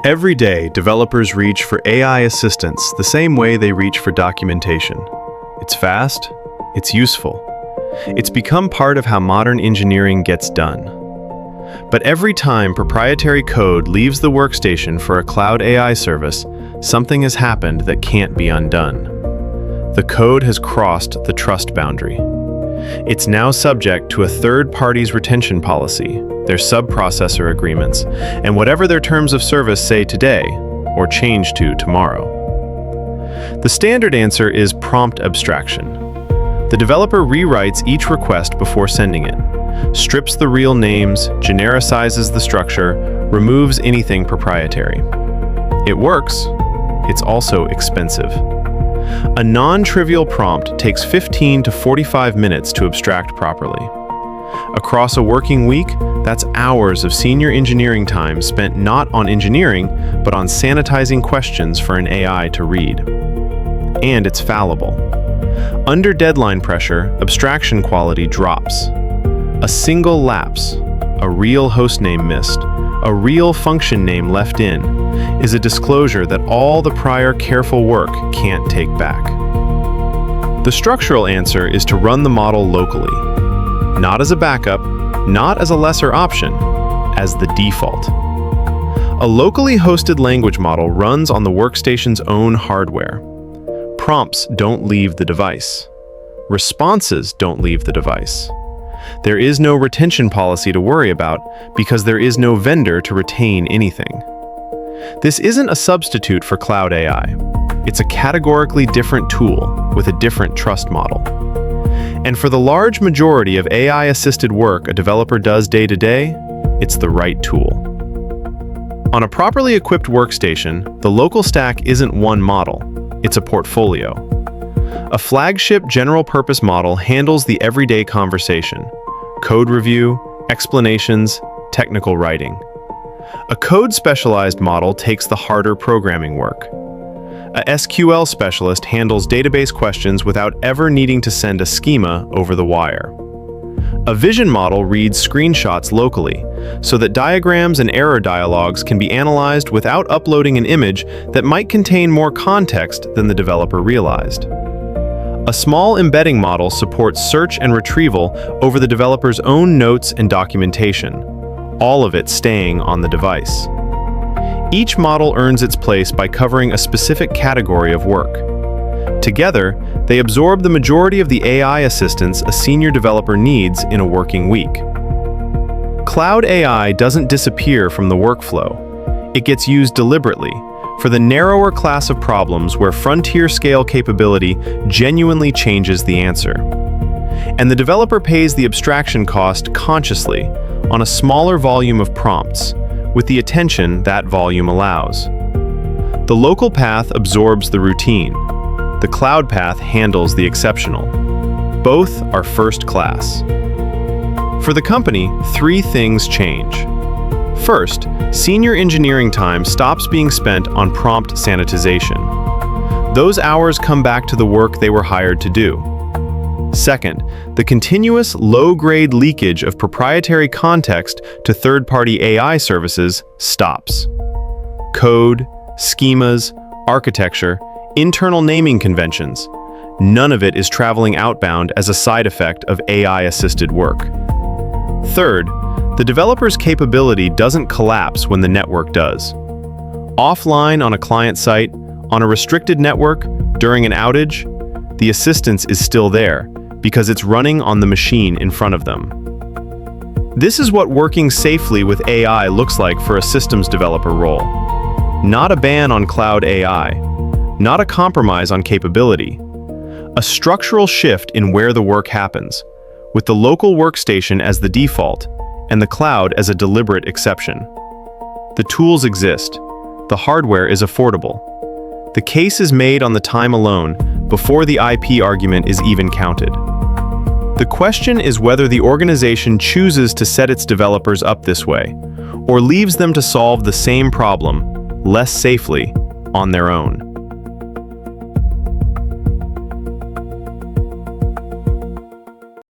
Every day, developers reach for AI assistance the same way they reach for documentation. It's fast, it's useful. It's become part of how modern engineering gets done. But every time proprietary code leaves the workstation for a cloud AI service, something has happened that can't be undone. The code has crossed the trust boundary. It's now subject to a third party's retention policy, their sub-processor agreements, and whatever their terms of service say today, or change to tomorrow. The standard answer is prompt abstraction. The developer rewrites each request before sending it, strips the real names, genericizes the structure, removes anything proprietary. It works. It's also expensive. A non-trivial prompt takes 15 to 45 minutes to abstract properly. Across a working week, that's hours of senior engineering time spent not on engineering, but on sanitizing questions for an AI to read. And it's fallible. Under deadline pressure, abstraction quality drops. A single lapse, a real hostname missed, a real function name left in, is a disclosure that all the prior careful work can't take back. The structural answer is to run the model locally, not as a backup, not as a lesser option, as the default. A locally hosted language model runs on the workstation's own hardware. Prompts don't leave the device. Responses don't leave the device. There is no retention policy to worry about because there is no vendor to retain anything. This isn't a substitute for cloud AI. It's a categorically different tool with a different trust model. And for the large majority of AI-assisted work a developer does day to day, it's the right tool. On a properly equipped workstation, the local stack isn't one model, it's a portfolio. A flagship general-purpose model handles the everyday conversation, code review, explanations, technical writing. A code-specialized model takes the harder programming work. A SQL specialist handles database questions without ever needing to send a schema over the wire. A vision model reads screenshots locally, so that diagrams and error dialogues can be analyzed without uploading an image that might contain more context than the developer realized. A small embedding model supports search and retrieval over the developer's own notes and documentation, all of it staying on the device. Each model earns its place by covering a specific category of work. Together, they absorb the majority of the AI assistance a senior developer needs in a working week. Cloud AI doesn't disappear from the workflow. It gets used deliberately for the narrower class of problems where frontier-scale capability genuinely changes the answer. And the developer pays the abstraction cost consciously on a smaller volume of prompts, with the attention that volume allows. The local path absorbs the routine. The cloud path handles the exceptional. Both are first class. For the company, three things change. First, senior engineering time stops being spent on prompt sanitization. Those hours come back to the work they were hired to do. Second, the continuous low-grade leakage of proprietary context to third-party AI services stops. Code, schemas, architecture, internal naming conventions, none of it is traveling outbound as a side effect of AI-assisted work. Third, the developer's capability doesn't collapse when the network does. Offline on a client site, on a restricted network, during an outage, the assistance is still there because it's running on the machine in front of them. This is what working safely with AI looks like for a systems developer role. Not a ban on cloud AI, not a compromise on capability, a structural shift in where the work happens, with the local workstation as the default and the cloud as a deliberate exception. The tools exist. The hardware is affordable. The case is made on the time alone before the IP argument is even counted. The question is whether the organization chooses to set its developers up this way, or leaves them to solve the same problem, less safely, on their own.